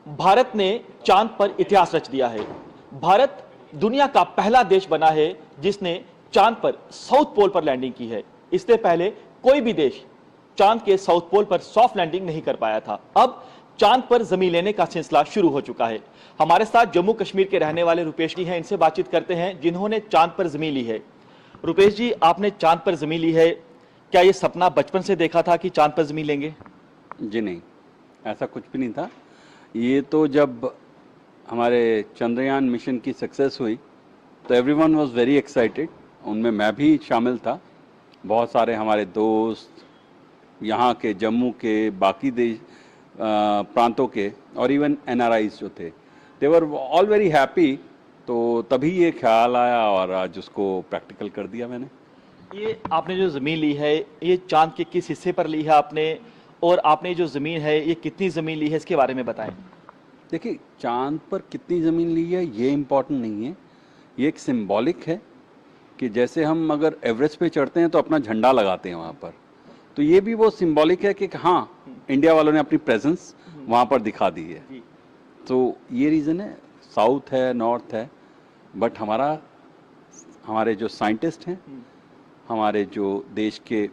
भारत ने चांद पर इतिहास रच दिया है। भारत दुनिया का पहला देश बना है जिसने चांद पर साउथ पोल पर लैंडिंग की है। इससे पहले कोई भी देश चांद के साउथ पोल पर सॉफ्ट लैंडिंग नहीं कर पाया था। अब चांद पर जमीन लेने का सिलसिला शुरू हो चुका है। हमारे साथ जम्मू कश्मीर के रहने वाले रुपेश जी हैं, इनसे बातचीत करते हैं जिन्होंने चांद पर जमीन ली है। रुपेश जी, आपने चांद पर जमीन ली है, क्या ये सपना बचपन से देखा था कि चांद पर जमीन लेंगे? जी नहीं, ऐसा कुछ भी नहीं था। ये तो जब हमारे चंद्रयान मिशन की सक्सेस हुई तो एवरीवन वाज वेरी एक्साइटेड, उनमें मैं भी शामिल था। बहुत सारे हमारे दोस्त यहाँ के, जम्मू के, बाकी देश प्रांतों के और इवन एनआरआईज जो थे, दे वर ऑल वेरी हैप्पी। तो तभी ये ख्याल आया और आज उसको प्रैक्टिकल कर दिया मैंने। ये आपने जो जमीन ली है, ये चांद के किस हिस्से पर ली है आपने, और आपने जो जमीन है ये कितनी जमीन ली है, इसके बारे में बताएं। देखिए, चांद पर कितनी ज़मीन ली है ये इम्पॉर्टेंट नहीं है, ये एक सिंबॉलिक है कि जैसे हम अगर एवरेस्ट पे चढ़ते हैं तो अपना झंडा लगाते हैं वहाँ पर, तो ये भी वो सिंबॉलिक है कि हाँ, इंडिया वालों ने अपनी प्रेजेंस वहाँ पर दिखा दी है। तो ये रीज़न है। साउथ है, नॉर्थ है, बट हमारे जो साइंटिस्ट हैं, हमारे जो देश के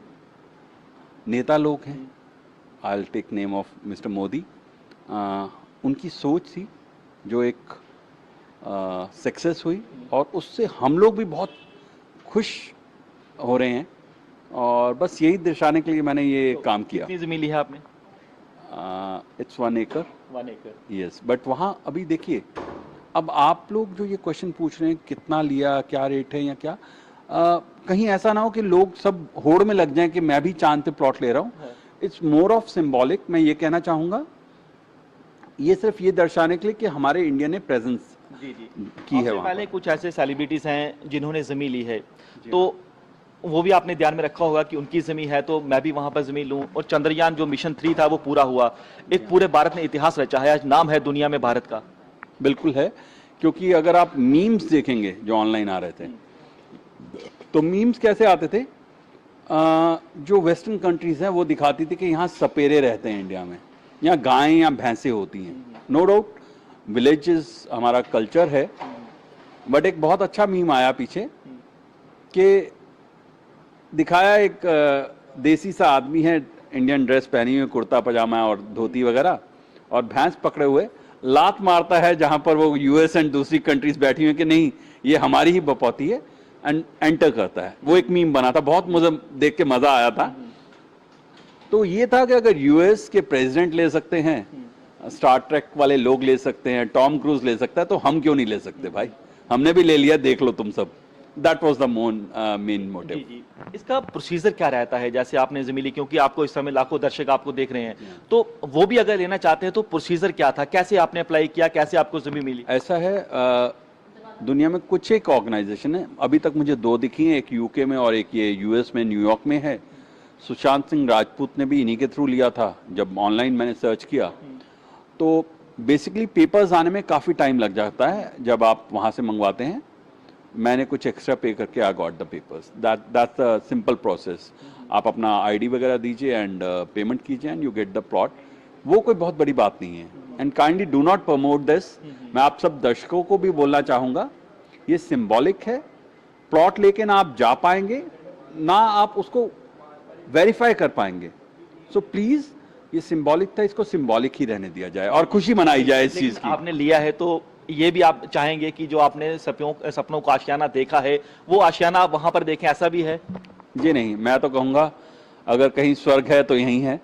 नेता लोग हैं, I will take name of mister Modi, उनकी सोच थी जो एक सक्सेस हुई और उससे हम लोग भी बहुत खुश हो रहे हैं। और बस यही दर्शाने के लिए मैंने ये काम किया। कितनी जमीन ली है आपने? इट्स 1 एकड़। 1 एकड़, यस। बट वहाँ अभी देखिए, अब आप लोग जो ये क्वेश्चन पूछ रहे हैं कितना लिया, क्या रेट है या क्या, कहीं ऐसा ना हो कि लोग सब होड़ में लग जाएं कि मैं भी चांद पे प्लॉट ले रहा हूँ। It's more of symbolic. मैं ये कहना चाहूँगा, ये सिर्फ ये दर्शाने के लिए कि हमारे इंडिया ने प्रेजेंस की है। पहले कुछ ऐसे सेलिब्रिटीज हैं जिन्होंने जमीन ली है, तो वो भी आपने ध्यान में रखा होगा कि उनकी जमीन है तो मैं भी वहां पर जमीन लूं। और चंद्रयान जो मिशन 3 था वो पूरा हुआ, एक पूरे भारत ने इतिहास रचा है, आज नाम है दुनिया में भारत का। बिल्कुल है, क्योंकि अगर आप मीम्स देखेंगे जो ऑनलाइन आ रहे थे, तो मीम्स कैसे आते थे, जो वेस्टर्न कंट्रीज हैं वो दिखाती थी कि यहाँ सपेरे रहते हैं इंडिया में, यहाँ गायें या भैंसें होती हैं। नो डाउट विलेजेस हमारा कल्चर है, बट एक बहुत अच्छा मीम आया पीछे कि दिखाया एक देसी सा आदमी है, इंडियन ड्रेस पहनी हुई, कुर्ता पजामा और धोती वगैरह, और भैंस पकड़े हुए लात मारता है जहां पर वो यूएस एंड दूसरी कंट्रीज बैठी हुई कि नहीं ये हमारी ही बपौती है, एंड एंटर करता है। वो एक मीम बना था, बहुत मुझे देख के मजा आया था। तो ये था कि अगर यूएस के प्रेसिडेंट ले सकते हैं, स्टार ट्रेक वाले लोग ले सकते हैं, टॉम क्रूज ले सकता है, तो हम क्यों नहीं ले सकते भाई? हमने भी ले लिया, देख लो तुम सब। That was the main motive. इसका प्रोसीजर क्या रहता है? जैसे आपने जमीन ली, क्योंकि आपको इस समय लाखों दर्शक आपको देख रहे हैं, तो वो भी अगर लेना चाहते हैं तो प्रोसीजर क्या था, कैसे आपने अप्लाई किया, कैसे आपको जमीन मिली? ऐसा है, दुनिया में कुछ एक ऑर्गेनाइजेशन है, अभी तक मुझे 2 दिखी हैं, एक यूके में और एक ये यूएस में, न्यूयॉर्क में है। सुशांत सिंह राजपूत ने भी इन्हीं के थ्रू लिया था। जब ऑनलाइन मैंने सर्च किया तो बेसिकली पेपर्स आने में काफ़ी टाइम लग जाता है जब आप वहाँ से मंगवाते हैं। मैंने कुछ एक्स्ट्रा पे करके I got the papers. That's the simple process. आप अपना आईडी वगैरह दीजिए एंड पेमेंट कीजिए and you get the plot. वो कोई बहुत बड़ी बात नहीं है। And kindly do not promote this. मैं आप सब दर्शकों को भी बोलना चाहूँगा, ये सिंबॉलिक है। प्लॉट लेके ना आप जा पाएंगे, ना आप उसको वेरीफाई कर पाएंगे। सो प्लीज़, ये सिंबॉलिक था, इसको सिंबॉलिक ही रहने दिया जाए और खुशी मनाई जाए इस चीज़ की। आपने लिया है तो ये भी आप चाहेंगे कि जो आपने सपनों को आशियाना देखा है वो आशियाना आप वहां पर देखें, ऐसा भी है? जी नहीं, मैं तो कहूँगा अगर कहीं स्वर्ग है तो यहीं है।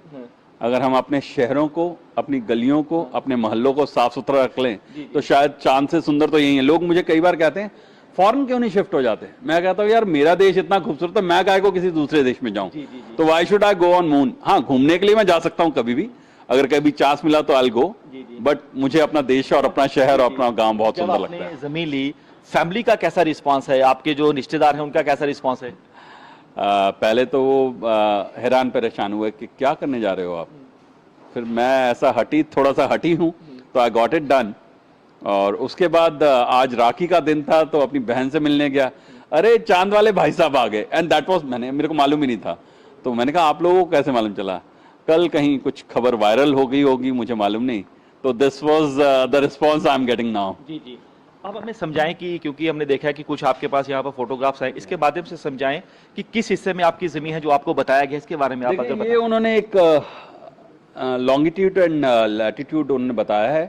अगर हम अपने शहरों को, अपनी गलियों को, अपने मोहल्लों को साफ सुथरा रख लें तो शायद चांद से सुंदर तो यही है। लोग मुझे कई बार कहते हैं फॉरेन क्यों नहीं शिफ्ट हो जाते? मैं कहता हूँ यार, मेरा देश इतना खूबसूरत है, मैं काहे को किसी दूसरे देश में जाऊँ? तो why should I go on moon? हाँ, घूमने के लिए मैं जा सकता हूँ कभी भी, अगर कभी चांस मिला तो आई गो, बट मुझे अपना देश और अपना शहर और अपना गांव बहुत सुंदर लगता है। जमीन ली, फैमिली का कैसा रिस्पांस है? आपके जो रिश्तेदार हैं उनका कैसा रिस्पांस है? पहले तो वो हैरान परेशान हुए कि क्या करने जा रहे हो आप। फिर मैं थोड़ा सा हटी हूँ, तो आई गॉट इट डन। और उसके बाद आज राखी का दिन था तो अपनी बहन से मिलने गया, अरे चांद वाले भाई साहब आ गए, एंड दैट वाज, मेरे को मालूम ही नहीं था। तो मैंने कहा आप लोगों को कैसे मालूम चला? कल कहीं कुछ खबर वायरल हो गई होगी, मुझे मालूम नहीं। तो this was the response I am getting now. जी जी। आप हमें समझाएं कि क्योंकि हमने देखा है कि कुछ आपके पास यहाँ पर फोटोग्राफ्स हैं, इसके माध्यम से समझाएं कि किस हिस्से में आपकी जमीन है जो आपको बताया गया है, इसके बारे में आप अगर देखिए ये उन्होंने एक लॉन्गिट्यूड एंड लैटिट्यूड उन्होंने बताया है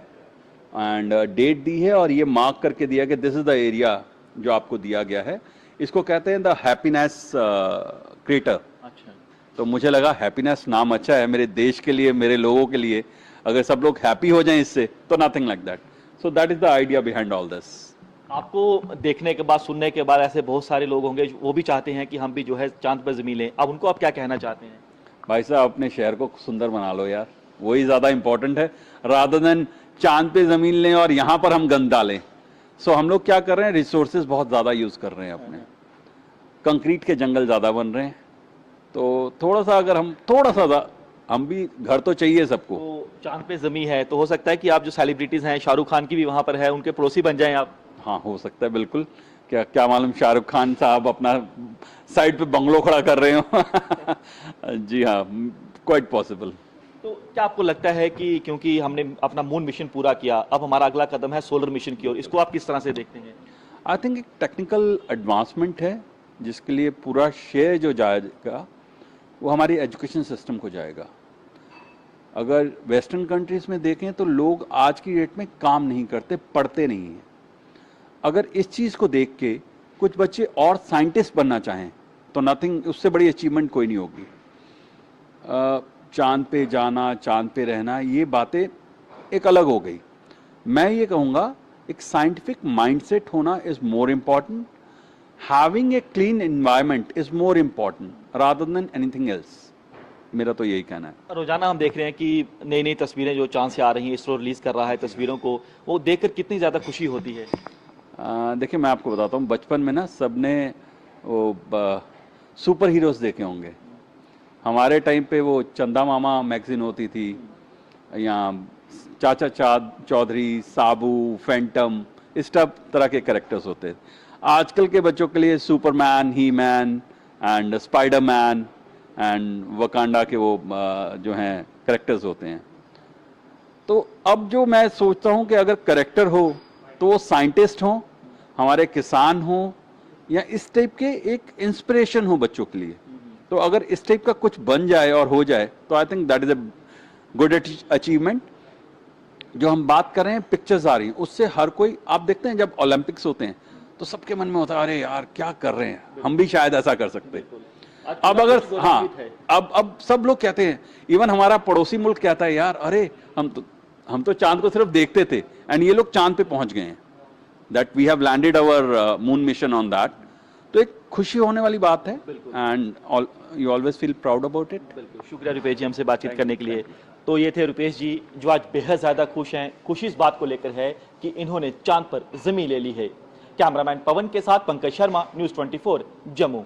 एंड डेट दी है और ये मार्क करके दिया कि दिस इज द एरिया जो आपको दिया गया है। इसको कहते हैं द हैप्पीनेस क्रेटर। अच्छा। तो मुझे लगा हैप्पीनेस नाम अच्छा है मेरे देश के लिए, मेरे लोगों के लिए। अगर सब लोग हैप्पी हो जाएं इससे तो nothing like that. So that is the idea behind all this. आपको देखने के बाद, सुनने के बाद ऐसे बहुत सारे लोग होंगे वो भी चाहते हैं कि हम भी जो है चांद पर जमीन लें, अब उनको आप क्या कहना चाहते हैं? भाई साहब अपने शहर को सुंदर बना लो यार, वही ज्यादा इंपॉर्टेंट है रादर देन चांद पे जमीन लें और यहाँ पर हम गंद डालें। सो हम लोग क्या कर रहे हैं, रिसोर्सेज बहुत ज्यादा यूज कर रहे हैं अपने, कंक्रीट के जंगल ज्यादा बन रहे हैं। तो थोड़ा सा अगर हम थोड़ा सा हम भी, घर तो चाहिए सबको। तो चांद पे जमीन है तो हो सकता है कि आप जो सेलिब्रिटीज हैं, शाहरुख खान की भी वहां पर है, उनके पड़ोसी बन जाएं आप। हाँ हो सकता है बिल्कुल। क्या क्या मालूम शाहरुख खान साहब अपना साइड पे बंगलो खड़ा कर रहे हो। जी हाँ, क्वाइट पॉसिबल। तो क्या आपको लगता है कि क्योंकि हमने अपना मून मिशन पूरा किया, अब हमारा अगला कदम है सोलर मिशन की ओर, इसको आप किस तरह से देखते हैं? आई थिंक एक टेक्निकल एडवांसमेंट है जिसके लिए पूरा श्रेय जो जाएगा वो हमारी एजुकेशन सिस्टम को जाएगा। अगर वेस्टर्न कंट्रीज में देखें तो लोग आज की डेट में काम नहीं करते, पढ़ते नहीं हैं। अगर इस चीज़ को देख के कुछ बच्चे और साइंटिस्ट बनना चाहें तो नथिंग, उससे बड़ी अचीवमेंट कोई नहीं होगी। चांद पे जाना, चांद पे रहना, ये बातें एक अलग हो गई। मैं ये कहूँगा एक साइंटिफिक माइंडसेट होना is more important. Having a clean environment is more important rather than anything else. मेरा तो यही कहना है। रोजाना हम देख रहे हैं कि नई नई तस्वीरें जो चांद से आ रही हैं, इसरो रिलीज कर रहा है तस्वीरों को, वो देखकर कितनी ज्यादा खुशी होती है। देखिए मैं आपको बताता हूँ, बचपन में ना सबने वो सुपर हीरोज देखे होंगे। हमारे टाइम पे वो चंदा मामा मैगजीन होती थी, या चाचा चौधरी, साबू, फैंटम, इस तरह के कैरेक्टर्स होते थे। आजकल के बच्चों के लिए Superman, he man and Spiderman and Wakanda के वो जो हैं कैरेक्टर्स होते हैं। तो अब जो मैं सोचता हूँ कि अगर कैरेक्टर हो तो वो साइंटिस्ट हो, हमारे किसान हो, या इस टाइप के एक इंस्पिरेशन हो बच्चों के लिए। तो अगर इस टाइप का कुछ बन जाए और हो जाए तो I think that is a good achievement. जो हम बात कर रहे हैं, पिक्चर्स आ रही हैं, उससे हर कोई, आप देखते हैं जब ओलंपिक्स होते हैं तो सबके मन में होता है अरे यार क्या कर रहे हैं, हम भी शायद ऐसा कर सकते हैं। अब अगर हाँ, अब सब लोग कहते हैं, इवन हमारा पड़ोसी मुल्क कहता है यार अरे हम तो चांद को सिर्फ देखते थे एंड ये लोग चांद पे पहुंच गए हैं, that we have landed our moon mission on that. तो एक खुशी होने वाली बात है and you always feel proud about it. बिल्कुल, शुक्रिया रुपेश जी हमसे बातचीत करने के लिए। तो ये थे रुपेश जी जो आज बेहद ज्यादा खुश हैं। खुशी इस बात को लेकर है कि इन्होंने चांद पर जमीन ले ली है। कैमरामैन पवन के साथ पंकज शर्मा, न्यूज़ 24 जम्मू।